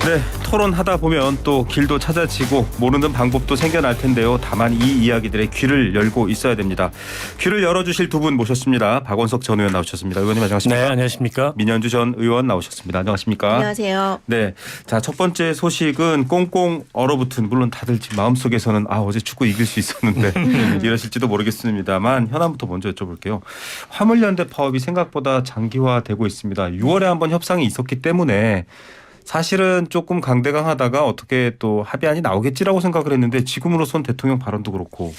네, 토론하다 보면 또 길도 찾아지고 모르는 방법도 생겨날 텐데요. 다만 이 이야기들의 귀를 열고 있어야 됩니다. 귀를 열어주실 두 분 모셨습니다. 박원석 전 의원 나오셨습니다. 의원님 안녕하십니까? 네, 안녕하십니까? 민현주 전 의원 나오셨습니다. 안녕하십니까? 안녕하세요. 네, 자, 첫 번째 소식은 꽁꽁 얼어붙은, 물론 다들 지금 마음속에서는 어제 축구 이길 수 있었는데 이러실지도 모르겠습니다만 현안부터 먼저 여쭤볼게요. 화물연대 파업이 생각보다 장기화되고 있습니다. 6월에 한번 협상이 있었기 때문에 사실은 조금 강대강하다가 어떻게 또 합의안이 나오겠지라고 생각을 했는데 지금으로선 대통령 발언도 그렇고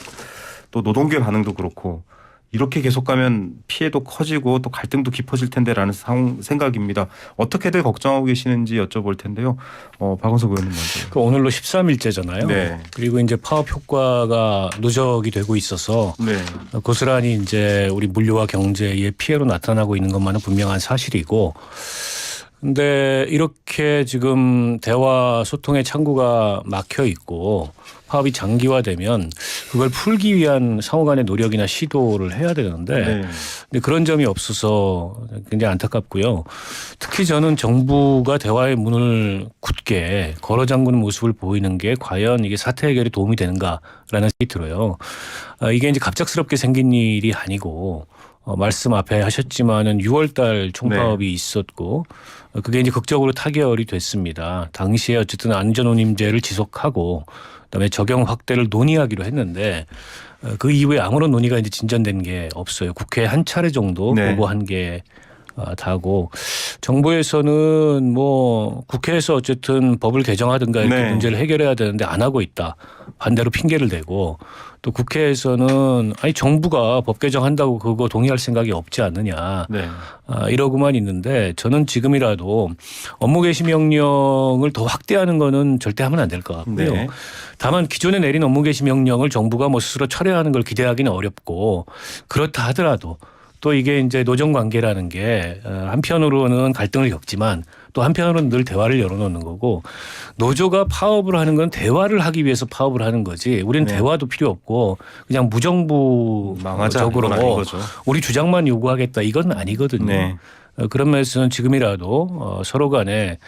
또 노동계 반응도 그렇고 이렇게 계속 가면 피해도 커지고 또 갈등도 깊어질 텐데라는 생각입니다. 어떻게들 걱정하고 계시는지 여쭤볼 텐데요. 박원석 의원님 먼저. 오늘로 13일째잖아요. 네. 그리고 이제 파업 효과가 누적이 되고 있어서 네. 고스란히 이제 우리 물류와 경제의 피해로 나타나고 있는 것만은 분명한 사실이고, 근데 이렇게 지금 대화 소통의 창구가 막혀 있고 파업이 장기화되면 그걸 풀기 위한 상호 간의 노력이나 시도를 해야 되는데 네. 근데 그런 점이 없어서 굉장히 안타깝고요. 특히 저는 정부가 대화의 문을 굳게 걸어 잠그는 모습을 보이는 게 과연 이게 사태 해결에 도움이 되는가라는 생각이 들어요. 이게 이제 갑작스럽게 생긴 일이 아니고 말씀 앞에 하셨지만은 6월달 총파업이 있었고 그게 이제 극적으로 타결이 됐습니다. 당시에 어쨌든 안전운임제를 지속하고 그다음에 적용 확대를 논의하기로 했는데 그 이후에 아무런 논의가 이제 진전된 게 없어요. 국회 한 차례 정도 네. 보고한 게 다고 정부에서는 뭐 국회에서 어쨌든 법을 개정하든가 이렇게 네. 문제를 해결해야 되는데 안 하고 있다. 반대로 핑계를 대고 또 국회에서는 아니 정부가 법 개정한다고 그거 동의할 생각이 없지 않느냐. 네. 이러고만 있는데 저는 지금이라도 업무 개시 명령을 더 확대하는 거는 절대 하면 안 될 것 같고요. 네. 다만 기존에 내린 업무 개시 명령을 정부가 뭐 스스로 철회하는 걸 기대하기는 어렵고 그렇다 하더라도 또 이게 이제 노정 관계라는 게 한편으로는 갈등을 겪지만 또 한편으로는 늘 대화를 열어놓는 거고 노조가 파업을 하는 건 대화를 하기 위해서 파업을 하는 거지 우리는 네. 대화도 필요 없고 그냥 무정부적으로 이건 아닌 거죠. 우리 주장만 요구하겠다 이건 아니거든요. 네. 그런 면에서는 지금이라도 서로 간에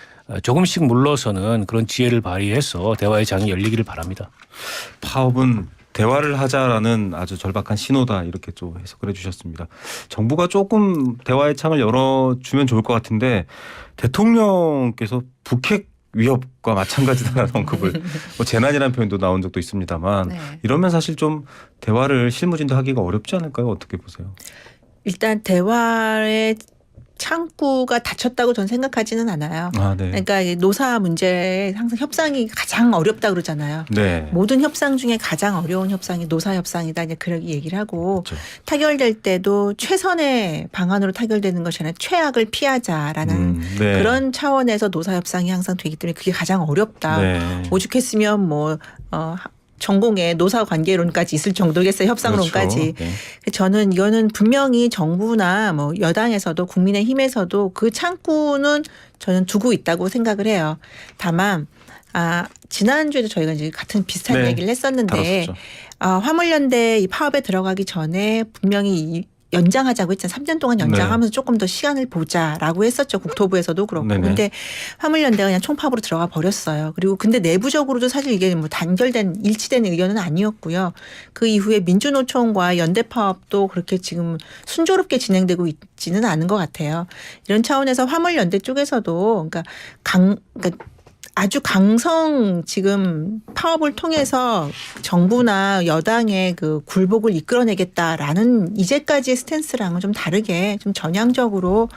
조금씩 물러서는 그런 지혜를 발휘해서 대화의 장이 열리기를 바랍니다. 파업은 대화를 하자라는 아주 절박한 신호다 이렇게 좀 해석을 해주셨습니다. 정부가 조금 대화의 창을 열어주면 좋을 것 같은데 대통령께서 북핵 위협과 마찬가지다라는 언급을 뭐 재난이라는 표현도 나온 적도 있습니다만 네. 이러면 사실 좀 대화를 실무진도 하기가 어렵지 않을까요? 어떻게 보세요? 일단 대화의 창구가 닫혔다고 저는 생각하지는 않아요. 네. 그러니까 이 노사 문제에 항상 협상이 가장 어렵다 그러잖아요. 네. 모든 협상 중에 가장 어려운 협상이 노사 협상이다 이제 그렇게 얘기를 하고 그렇죠. 타결될 때도 최선의 방안으로 타결되는 것이 아니라 최악을 피하자라는 네. 그런 차원에서 노사 협상이 항상 되기 때문에 그게 가장 어렵다. 네. 오죽했으면 뭐 전공에 노사 관계론까지 있을 정도겠어요. 협상론까지. 그렇죠. 네. 저는 이거는 분명히 정부나 뭐 여당에서도 국민의힘에서도 그 창구는 저는 두고 있다고 생각을 해요. 다만 지난주에도 저희가 이제 같은 비슷한 네. 얘기를 했었는데 다뤘었죠. 화물연대 이 파업에 들어가기 전에 분명히 연장하자고 했잖아요. 3년 동안 연장하면서 조금 더 시간을 보자라고 했었죠. 국토부에서도 그렇고. 네네. 근데 화물연대가 그냥 총파업으로 들어가 버렸어요. 그리고 근데 내부적으로도 사실 이게 뭐 단결된 일치된 의견은 아니었고요. 그 이후에 민주노총과 연대파업도 그렇게 지금 순조롭게 진행되고 있지는 않은 것 같아요. 이런 차원에서 화물연대 쪽에서도 그러니까 아주 강성 지금 파업을 통해서 정부나 여당의 그 굴복을 이끌어내겠다라는 이제까지의 스탠스랑은 좀 다르게 좀 전향적으로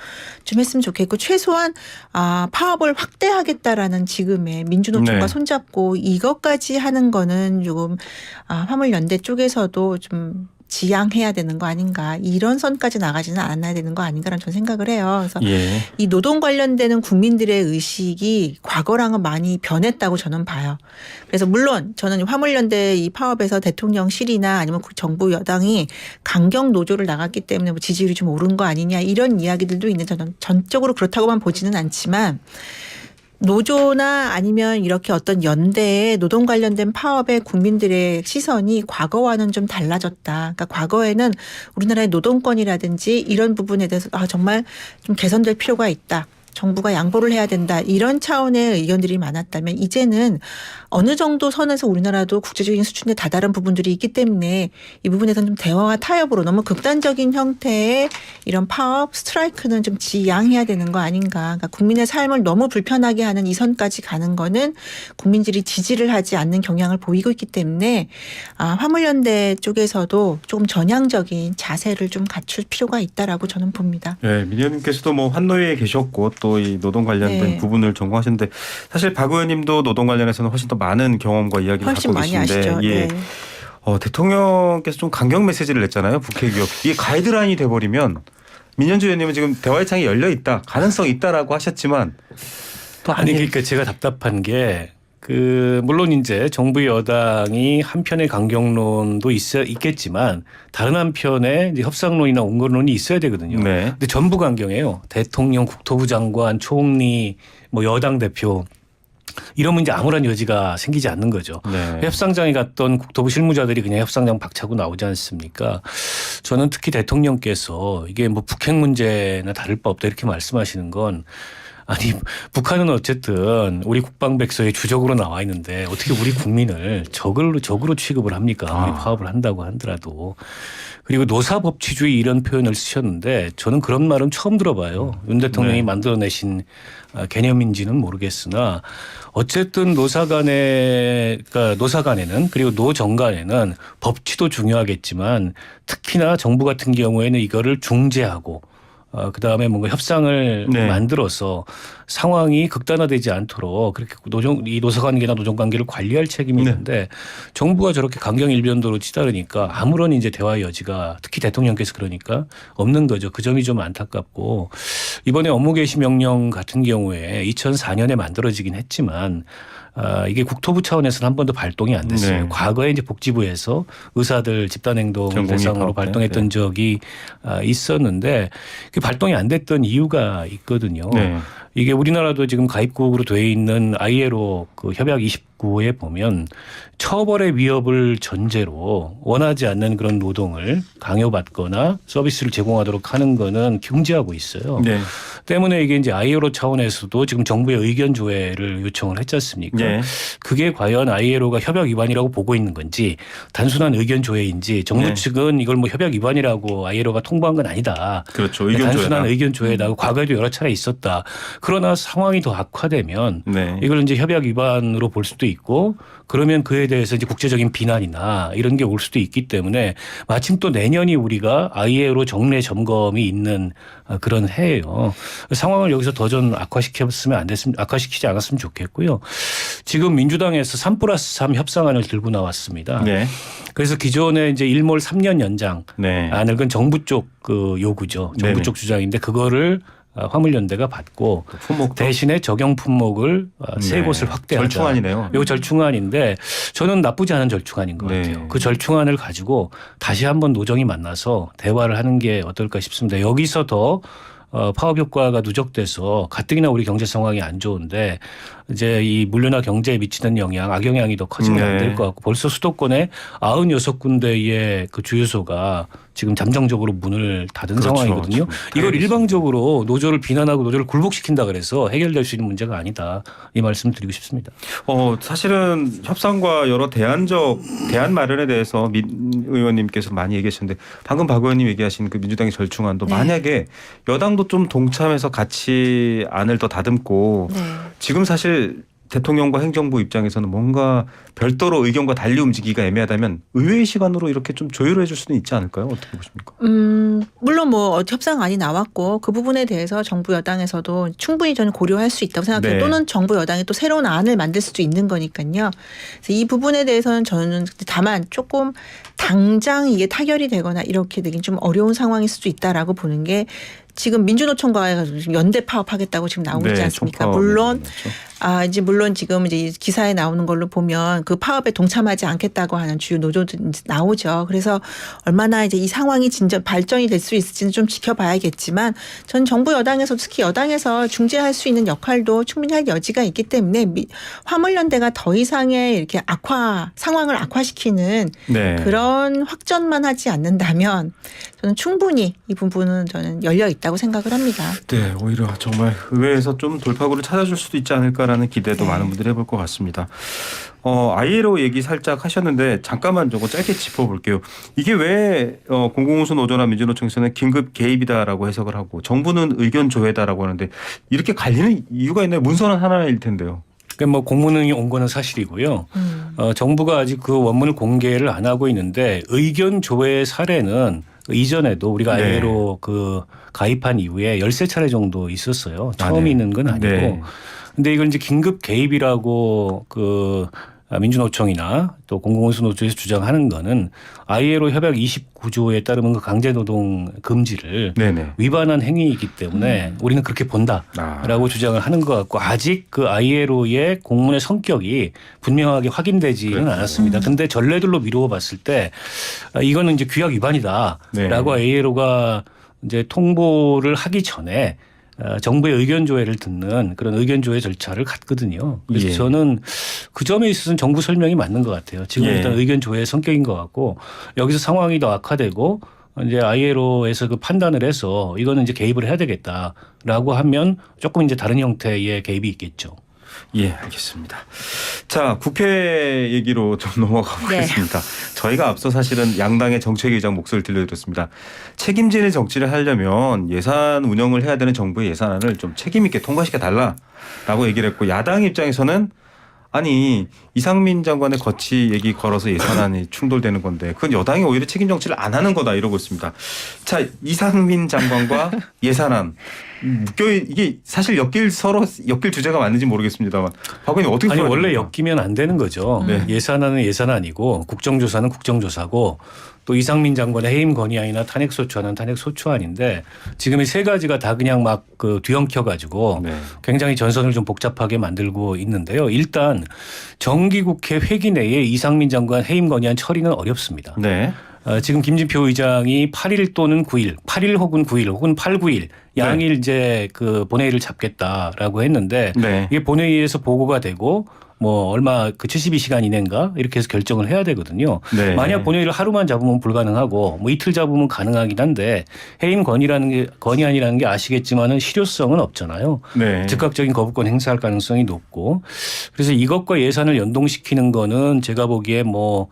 좀 했으면 좋겠고 최소한 파업을 확대하겠다라는 지금의 민주노총과 네. 손잡고 이것까지 하는 거는 조금 화물연대 쪽에서도 좀 지양해야 되는 거 아닌가 이런 선까지 나가지는 않아야 되는 거 아닌가라는 저는 생각을 해요. 그래서 예. 이 노동 관련되는 국민들의 의식이 과거랑은 많이 변했다고 저는 봐요. 그래서 물론 저는 화물연대 이 파업에서 대통령실이나 아니면 정부 여당이 강경 노조를 나갔기 때문에 뭐 지지율이 좀 오른 거 아니냐 이런 이야기들도 있는데 저는 전적으로 그렇다고만 보지는 않지만 노조나 아니면 이렇게 어떤 연대의 노동 관련된 파업에 국민들의 시선이 과거와는 좀 달라졌다. 그러니까 과거에는 우리나라의 노동권이라든지 이런 부분에 대해서 정말 좀 개선될 필요가 있다. 정부가 양보를 해야 된다 이런 차원의 의견들이 많았다면 이제는 어느 정도 선에서 우리나라도 국제적인 수준에 다다른 부분들이 있기 때문에 이 부분에서는 좀 대화와 타협으로 너무 극단적인 형태의 이런 파업 스트라이크는 좀 지양해야 되는 거 아닌가. 그러니까 국민의 삶을 너무 불편하게 하는 이 선까지 가는 거는 국민들이 지지를 하지 않는 경향을 보이고 있기 때문에 화물연대 쪽에서도 조금 전향적인 자세를 좀 갖출 필요가 있다라고 저는 봅니다. 네, 민 의원님께서도 뭐 환노위에 계셨고 또 이 노동 관련된 네. 부분을 전공하셨는데 사실 박 의원님도 노동 관련해서는 훨씬 더 많은 경험과 이야기를 훨씬 갖고 많이 계신데 아시죠. 예. 네. 대통령께서 좀 강경 메시지를 냈잖아요. 북핵 위협. 이게 가이드라인이 돼버리면 민현주 의원님은 지금 대화의 창이 열려 있다. 가능성이 있다라고 하셨지만 또 아니 그러니까 제가 답답한 게 물론 이제 정부 여당이 한편의 강경론도 있겠지만 다른 한편에 이제 협상론이나 온건론이 있어야 되거든요. 네. 근데 전부 강경해요. 대통령, 국토부 장관, 총리, 뭐 여당 대표 이러면 이제 아무런 여지가 생기지 않는 거죠. 네. 협상장에 갔던 국토부 실무자들이 그냥 협상장 박차고 나오지 않습니까? 저는 특히 대통령께서 이게 뭐 북핵 문제나 다를 바 없다 이렇게 말씀하시는 건 아니 북한은 어쨌든 우리 국방백서에 주적으로 나와 있는데 어떻게 우리 국민을 적으로 취급을 합니까? 아무리 파업을 한다고 하더라도. 그리고 노사법치주의 이런 표현을 쓰셨는데 저는 그런 말은 처음 들어봐요. 윤 대통령이 네. 만들어내신 개념인지는 모르겠으나 어쨌든 노사 간에는 그리고 노정 간에는 법치도 중요하겠지만 특히나 정부 같은 경우에는 이거를 중재하고 그다음에 뭔가 협상을 네. 만들어서 상황이 극단화되지 않도록 그렇게 이 노사관계나 노정관계를 관리할 책임이 있는데 정부가 저렇게 강경 일변도로 치달으니까 아무런 이제 대화 여지가 특히 대통령께서 그러니까 없는 거죠. 그 점이 좀 안타깝고 이번에 업무 개시 명령 같은 경우에 2004년에 만들어지긴 했지만 이게 국토부 차원에서는 한 번도 발동이 안 됐어요. 네. 과거에 이제 복지부에서 의사들 집단행동 대상으로 발동했던 적이 있었는데 그 발동이 안 됐던 이유가 있거든요. 네. 이게 우리나라도 지금 가입국으로 돼 있는 ILO 그 협약 29에 보면 처벌의 위협을 전제로 원하지 않는 그런 노동을 강요받거나 서비스를 제공하도록 하는 거는 금지하고 있어요. 네. 때문에 이게 이제 ILO 차원에서도 지금 정부의 의견 조회를 요청을 했지 않습니까? 네. 그게 과연 ILO가 협약 위반이라고 보고 있는 건지 단순한 의견 조회인지 정부 네. 측은 이걸 뭐 협약 위반이라고 ILO가 통보한 건 아니다. 그렇죠. 의견 단순한 조회다. 의견 조회다. 과거에도 여러 차례 있었다. 그러나 상황이 더 악화되면 네. 이걸 이제 협약 위반으로 볼 수도 있고 그러면 그에 대해서 이제 국제적인 비난이나 이런 게 올 수도 있기 때문에 마침 또 내년이 우리가 ILO 정례 점검이 있는 그런 해예요. 상황을 여기서 더 좀 악화시키지 않았으면 좋겠고요. 지금 민주당에서 3+3 협상안을 들고 나왔습니다. 네. 그래서 기존에 이제 일몰 3년 연장 네. 안을 건 정부 쪽 그 요구죠. 정부 네네. 쪽 주장인데 그거를 화물연대가 받고 품목 대신에 적용 품목을 세 네. 곳을 확대하자. 절충안이네요. 이거 절충안인데 저는 나쁘지 않은 절충안인 것 네. 같아요. 그 절충안을 가지고 다시 한번 노정이 만나서 대화를 하는 게 어떨까 싶습니다. 여기서 더 파업 효과가 누적돼서 가뜩이나 우리 경제 상황이 안 좋은데 이제 이 물류나 경제에 미치는 영향, 악영향이 더 커지면 안 될 것 같고 벌써 수도권에 96군데의 그 주유소가 지금 잠정적으로 문을 닫은 그렇죠. 상황이거든요. 지금 이걸 일방적으로 노조를 비난하고 노조를 굴복시킨다 그래서 해결될 수 있는 문제가 아니다. 이 말씀 드리고 싶습니다. 사실은 협상과 여러 대안 마련에 대해서 민 의원님께서 많이 얘기하셨는데 방금 박 의원님 얘기하신 그 민주당의 절충안도 네. 만약에 여당도 좀 동참해서 같이 안을 더 다듬고 네. 지금 사실 대통령과 행정부 입장에서는 뭔가 별도로 의견과 달리 움직이기가 애매하다면 의회의 시간으로 이렇게 좀 조율을 해줄 수는 있지 않을까요? 어떻게 보십니까? 물론 뭐 협상안이 나왔고 그 부분에 대해서 정부 여당에서도 충분히 저는 고려할 수 있다고 생각해요. 네. 또는 정부 여당이 또 새로운 안을 만들 수도 있는 거니까요. 그래서 이 부분에 대해서는 저는 다만 조금 당장 이게 타결이 되거나 이렇게 되긴 좀 어려운 상황일 수도 있다라고 보는 게 지금 민주노총과 연대 파업하겠다고 지금 나오고 있지 않습니까? 물론 물론 지금 이제 기사에 나오는 걸로 보면 그 파업에 동참하지 않겠다고 하는 주요 노조들 나오죠. 그래서 얼마나 이제 이 상황이 진짜 발전이 될 수 있을지는 좀 지켜봐야겠지만 전 정부 여당에서 특히 여당에서 중재할 수 있는 역할도 충분히 할 여지가 있기 때문에 화물연대가 더 이상의 이렇게 상황을 악화시키는 네. 그런 확전만 하지 않는다면 저는 충분히 이 부분은 저는 열려 있다고 생각을 합니다. 네, 오히려 정말 의회에서 좀 돌파구를 찾아줄 수도 있지 않을까라는 기대도 네. 많은 분들이 해볼 것 같습니다. ILO 얘기 살짝 하셨는데 잠깐만 저거 짧게 짚어볼게요. 이게 왜 공공운수 노조나 민주노총에서는 긴급 개입이다라고 해석을 하고 정부는 의견 조회다라고 하는데 이렇게 갈리는 이유가 있나요? 문서는 하나일 텐데요. 그러니까 뭐 공문이 온 거는 사실이고요. 정부가 아직 그 원문을 공개를 안 하고 있는데 의견 조회 사례는 이전에도 우리가 네. ILO 그 가입한 이후에 13차례 정도 있었어요. 처음 네. 있는 건 아니고. 네. 근데 이걸 이제 긴급 개입이라고 그 민주노총이나 또 공공운수노조에서 주장하는 거는 ILO 협약 29조에 따르면 그 강제노동 금지를 네네. 위반한 행위이기 때문에 우리는 그렇게 본다라고 주장을 하는 것 같고 아직 그 ILO의 공문의 성격이 분명하게 확인되지는 그렇죠. 않았습니다. 근데 전례들로 미루어 봤을 때 이거는 이제 규약 위반이다라고 ILO가 이제 통보를 하기 전에 정부의 의견 조회를 듣는 그런 의견 조회 절차를 갔거든요. 그래서 예. 저는 그 점에 있어서는 정부 설명이 맞는 것 같아요. 지금 예. 일단 의견 조회의 성격인 것 같고 여기서 상황이 더 악화되고 이제 ILO에서 그 판단을 해서 이거는 이제 개입을 해야 되겠다라고 하면 조금 이제 다른 형태의 개입이 있겠죠. 예, 알겠습니다. 자, 국회 얘기로 좀 넘어가 보겠습니다. 저희가 앞서 사실은 양당의 정책위의장 목소리를 들려드렸습니다. 책임지는 정치를 하려면 예산 운영을 해야 되는 정부의 예산안을 좀 책임 있게 통과시켜 달라라고 얘기를 했고 야당 입장에서는 아니 이상민 장관의 거치 얘기 걸어서 예산안이 충돌되는 건데 그건 여당이 오히려 책임 정치를 안 하는 거다 이러고 있습니다. 자, 이상민 장관과 예산안 이게 사실 서로 엮일 주제가 맞는지 모르겠습니다만 박 의원님 어떻게 아니 풀어야 원래 됩니까? 엮이면 안 되는 거죠. 네. 예산안은 예산안이고 국정조사는 국정조사고 또 이상민 장관의 해임 건의안이나 탄핵소추안은 탄핵소추안인데 지금 이 세 가지가 다 그냥 막 그 뒤엉켜 가지고 네. 굉장히 전선을 좀 복잡하게 만들고 있는데요. 일단 정기국회 회기 내에 이상민 장관 해임 건의안 처리는 어렵습니다. 네. 지금 김진표 의장이 8일 또는 9일, 8일 혹은 9일 혹은 8, 9일 양일 이제 그 본회의를 잡겠다라고 했는데 네. 이게 본회의에서 보고가 되고 뭐 얼마 그 72시간 이내인가 이렇게 해서 결정을 해야 되거든요. 네. 만약 본회의를 하루만 잡으면 불가능하고 뭐 이틀 잡으면 가능하긴 한데 해임 건의안이라는 게 아시겠지만은 실효성은 없잖아요. 네. 즉각적인 거부권 행사할 가능성이 높고 그래서 이것과 예산을 연동시키는 거는 제가 보기에 뭐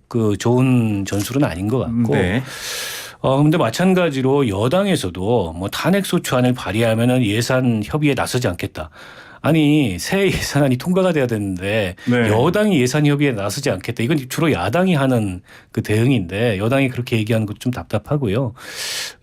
그 좋은 전술은 아닌 것 같고. 네. 근데 마찬가지로 여당에서도 뭐 탄핵소추안을 발의하면은 예산 협의에 나서지 않겠다. 아니 새 예산안이 통과가 돼야 되는데 네. 여당이 예산 협의에 나서지 않겠다. 이건 주로 야당이 하는 그 대응인데 여당이 그렇게 얘기하는 것도 좀 답답하고요.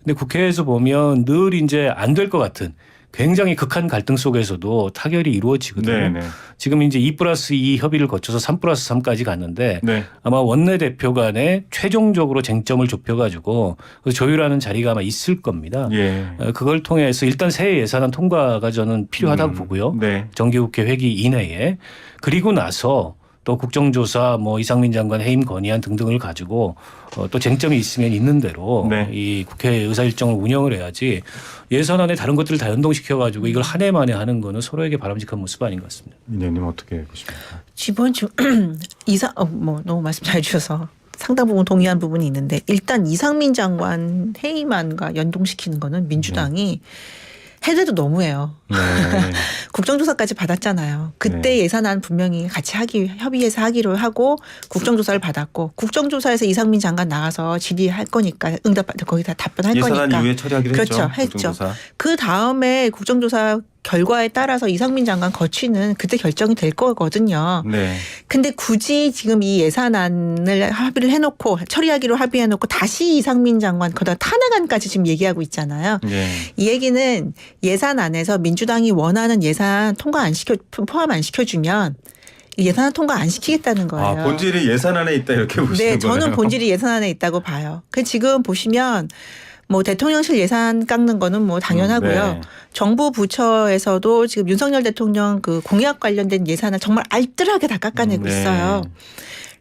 근데 국회에서 보면 늘 이제 안 될 것 같은 굉장히 극한 갈등 속에서도 타결이 이루어지거든요. 네. 네. 지금 이제 2+2 협의를 거쳐서 3+3까지 갔는데 네. 아마 원내대표 간에 최종적으로 쟁점을 좁혀가지고 조율하는 자리가 아마 있을 겁니다. 예. 그걸 통해서 일단 새 예산안 통과가 저는 필요하다고 보고요. 네. 정기국회 회기 이내에. 그리고 나서 또 국정조사 뭐 이상민 장관 해임 건의안 등등을 가지고 또 쟁점이 있으면 있는 대로 네. 이 국회 의사 일정을 운영을 해야지 예산안에 다른 것들을 다 연동시켜 가지고 이걸 한 해 만에 하는 거는 서로에게 바람직한 모습 아닌 것 같습니다. 민 의원님 어떻게 보십니까? 뭐 너무 말씀 잘 주셔서 상당 부분 동의한 부분이 있는데 일단 이상민 장관 해임안과 연동시키는 거는 민주당이 해도 너무해요. 네. 국정조사까지 받았잖아요. 그때 네. 예산안 분명히 같이 협의해서 하기로 하고 국정조사를 받았고 국정조사에서 이상민 장관 나가서 질의할 거니까 거기다 답변할 예산안 거니까. 이후에 처리하기로 그렇죠. 했죠. 국정조사. 그 다음에 국정조사 결과에 따라서 이상민 장관 거취는 그때 결정이 될 거거든요. 네. 근데 굳이 지금 이 예산안을 합의를 해놓고 처리하기로 합의해놓고 다시 이상민 장관 거기다 탄핵안까지 지금 얘기하고 있잖아요. 네. 이 얘기는 예산안에서 민주당이 원하는 예산 포함 안 시켜주면 예산안 통과 안 시키겠다는 거예요. 아, 본질이 예산안에 있다 이렇게 보시는 네, 거네요. 저는 본질이 예산안에 있다고 봐요. 그 지금 보시면 뭐 대통령실 예산 깎는 거는 뭐 당연하고요. 네. 정부 부처에서도 지금 윤석열 대통령 그 공약 관련된 예산을 정말 알뜰하게 다 깎아내고 네. 있어요.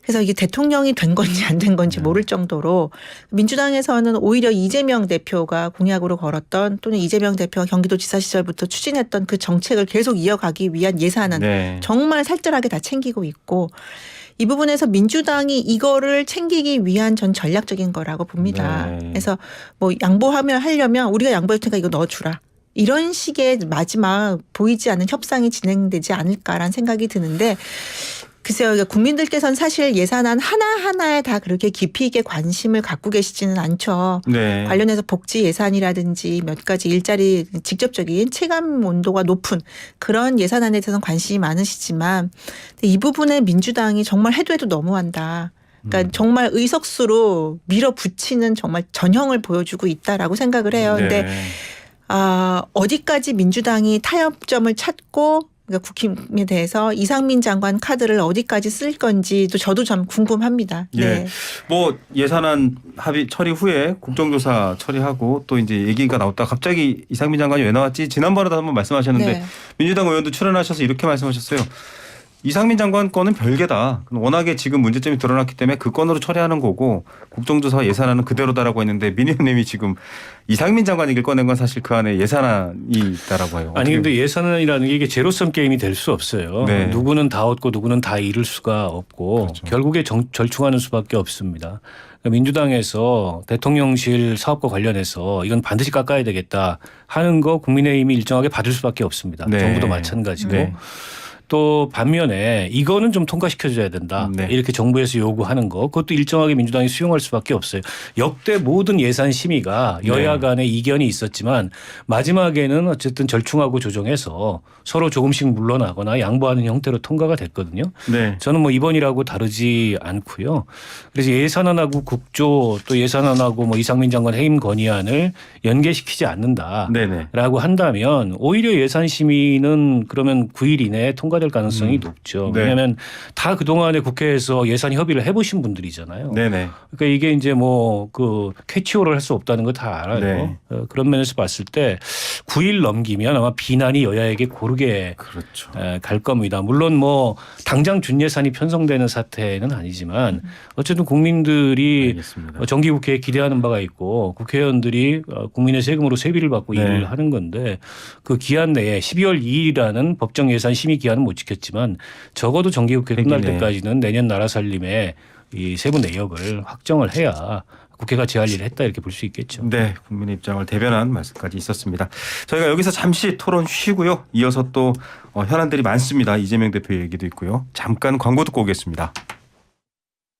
그래서 이게 대통령이 된 건지 안 된 건지 모를 정도로 민주당에서는 오히려 이재명 대표가 공약으로 걸었던 또는 이재명 대표가 경기도지사 시절부터 추진했던 그 정책을 계속 이어가기 위한 예산은 네. 정말 살뜰하게 다 챙기고 있고 이 부분에서 민주당이 이거를 챙기기 위한 전 전략적인 거라고 봅니다. 네. 그래서 뭐 하려면 우리가 양보할 테니까 이거 넣어주라. 이런 식의 마지막 보이지 않는 협상이 진행되지 않을까라는 생각이 드는데 글쎄요. 국민들께서는 사실 예산안 하나하나에 다 그렇게 깊이 있게 관심을 갖고 계시지는 않죠. 네. 관련해서 복지 예산이라든지 몇 가지 일자리 직접적인 체감 온도가 높은 그런 예산안에 대해서는 관심이 많으시지만 이 부분에 민주당이 정말 해도 너무한다. 그러니까 정말 의석수로 밀어붙이는 정말 전형을 보여주고 있다라고 생각을 해요. 근데 네. 어디까지 민주당이 타협점을 찾고 그러니까 국힘에 대해서 이상민 장관 카드를 어디까지 쓸 건지도 저도 좀 궁금합니다. 예. 네. 뭐 예산안 합의 처리 후에 국정조사 처리하고 또 이제 얘기가 나왔다 갑자기 이상민 장관이 왜 나왔지? 지난번에도 한번 말씀하셨는데 네. 민주당 의원도 출연하셔서 이렇게 말씀하셨어요. 이상민 장관 건은 별개다. 워낙에 지금 문제점이 드러났기 때문에 그 건으로 처리하는 거고 국정조사 예산안은 그대로다라고 했는데 민 의원님이 지금 이상민 장관 얘기를 꺼낸 건 사실 그 안에 예산안이 있다라고 해요. 아니 근데 예산안이라는 게 이게 제로섬 게임이 될 수 없어요. 네. 누구는 다 얻고 누구는 다 잃을 수가 없고 그렇죠. 결국에 절충하는 수밖에 없습니다. 그러니까 민주당에서 대통령실 사업과 관련해서 이건 반드시 깎아야 되겠다 하는 거 국민의힘이 일정하게 받을 수밖에 없습니다. 네. 정부도 마찬가지고. 네. 또 반면에 이거는 좀 통과시켜줘야 된다. 네. 이렇게 정부에서 요구하는 거 그것도 일정하게 민주당이 수용할 수밖에 없어요. 역대 모든 예산 심의가 여야 간에 이견이 있었지만 마지막에는 어쨌든 절충하고 조정해서 서로 조금씩 물러나거나 양보하는 형태로 통과가 됐거든요. 네. 저는 뭐 이번이라고 다르지 않고요. 그래서 예산안하고 국조 또 예산안하고 뭐 이상민 장관 해임 건의안을 연계시키지 않는다라고 네네. 한다면 오히려 예산 심의는 그러면 9일 이내에 통과될 가능성이 높죠. 네. 왜냐하면 다 그동안에 국회에서 예산 협의를 해보신 분들이잖아요. 네네. 그러니까 이게 이제 뭐 그 캐치오를 할 수 없다는 거 다 알아요. 네. 그런 면에서 봤을 때 9일 넘기면 아마 비난이 여야에게 고르게 그렇죠. 갈 겁니다. 물론 뭐 당장 준예산이 편성되는 사태는 아니지만 어쨌든 국민들이 알겠습니다. 정기국회에 기대하는 바가 있고 국회의원들이 국민의 세금으로 세비를 받고 네. 일을 하는 건데 그 기한 내에 12월 2일이라는 법정 예산 심의 기한은 못 지켰지만 적어도 정기국회 끝날 네. 때까지는 내년 나라 살림에 이 세부 내역을 확정을 해야 국회가 제 할 일을 했다 이렇게 볼 수 있겠죠. 네, 국민의 입장을 대변한 말씀까지 있었습니다. 저희가 여기서 잠시 토론 쉬고요. 이어서 또 현안들이 많습니다. 이재명 대표 얘기도 있고요. 잠깐 광고 듣고 오겠습니다.